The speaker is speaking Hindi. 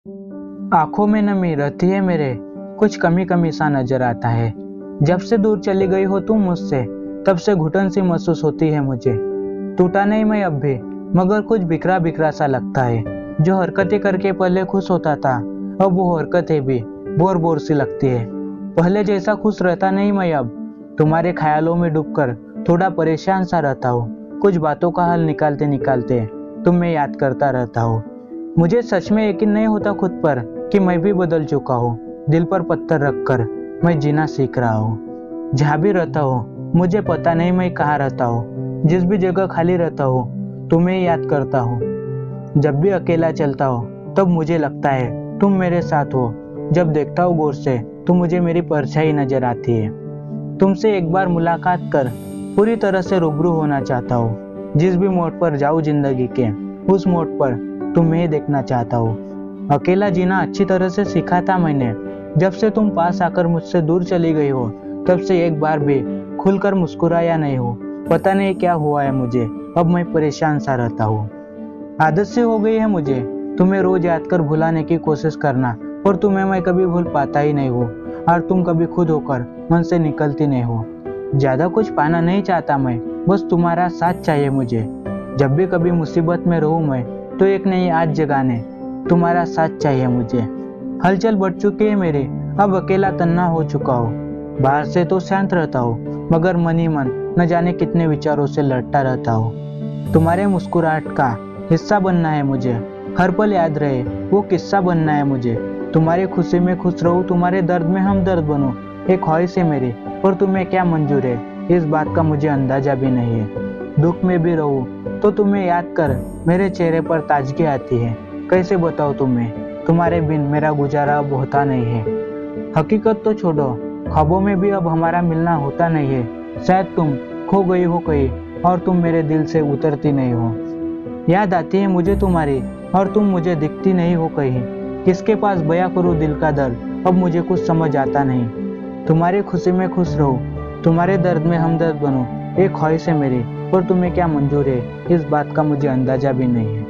आंखों में नमी रहती है मेरे, कुछ कमी कमी सा नजर आता है। जब से दूर चली गई हो तुम मुझसे, तब से घुटन सी महसूस होती है मुझे। टूटा नहीं मैं अब भी, मगर कुछ बिखरा बिखरा सा लगता है। जो हरकतें करके पहले खुश होता था, अब वो हरकतें भी बोर बोर सी लगती है। पहले जैसा खुश रहता नहीं मैं अब, तुम्हारे ख्यालों में डूबकर थोड़ा परेशान सा रहता हूँ। कुछ बातों का हल निकालते निकालते तुम्हें याद करता रहता हूँ। मुझे सच में यकीन नहीं होता खुद पर कि मैं भी बदल चुका हूँ। दिल पर पत्थर रखकर मैं जीना सीख रहा हूँ। जहाँ भी रहता हूँ मुझे पता नहीं मैं कहाँ रहता हूँ। जिस भी जगह खाली रहता हूँ तुम्हें याद करता हूँ। जब भी अकेला चलता हूँ तब मुझे लगता है तुम मेरे साथ हो। जब देखता हूँ गौर से तो मुझे मेरी परछाई नजर आती है। तुमसे एक बार मुलाकात कर पूरी तरह से रूबरू होना चाहता हूँ। जिस भी मोड़ पर जाऊँ जिंदगी के, उस मोड़ पर तुम्हें देखना चाहता हूँ। अकेला जीना अच्छी तरह से सीखा था मैंने। जब से तुम पास आकर मुझसे दूर चली गई हो, तब से एक बार भी खुलकर मुस्कुराया नहीं हो। पता नहीं क्या हुआ है मुझे, अब मैं परेशान सा रहता हूँ। आदत से हो गई है मुझे तुम्हें रोज याद कर भुलाने की कोशिश करना, पर तुम्हें मैं कभी भूल पाता ही नहीं हूँ और तुम कभी खुद होकर मन से निकलती नहीं हो। ज्यादा कुछ पाना नहीं चाहता मैं, बस तुम्हारा साथ चाहिए मुझे। जब भी कभी मुसीबत में रहूं मैं, तो एक नई आज जगाने तुम्हारा साथ चाहिए मुझे। हलचल बढ़ चुकी है मेरी, अब अकेला तन्हा हो चुका हूँ। बाहर से तो शांत रहता हूँ, मगर मन ही मन न जाने कितने विचारों से लड़ता रहता हूँ। तुम्हारे मुस्कुराहट का हिस्सा बनना है मुझे, हर पल याद रहे वो किस्सा बनना है मुझे। तुम्हारी खुशी में खुश रहूं, तुम्हारे दर्द में हमदर्द बनूं, एक ख्वाहिश है मेरी, पर तुम्हें क्या मंजूर है इस बात का मुझे अंदाजा भी नहीं है। दुख में भी रहूं तो तुम्हें याद कर मेरे चेहरे पर ताजगी आती है। कैसे बताऊं तुम्हें, तुम्हारे बिन मेरा गुजारा अब होता नहीं है। हकीकत तो छोड़ो, ख्वाबों में भी अब हमारा मिलना होता नहीं है। शायद तुम खो गई हो कहीं और तुम मेरे दिल से उतरती नहीं हो। याद आती है मुझे तुम्हारी और तुम मुझे दिखती नहीं हो कहीं। किसके पास बयां करूं दिल का दर्द, अब मुझे कुछ समझ आता नहीं। तुम्हारी खुशी में खुश रहूं, तुम्हारे दर्द में हमदर्द बनूं, एक ख्वाहिश है मेरी, पर तुम्हें क्या मंजूर है इस बात का मुझे अंदाजा भी नहीं है।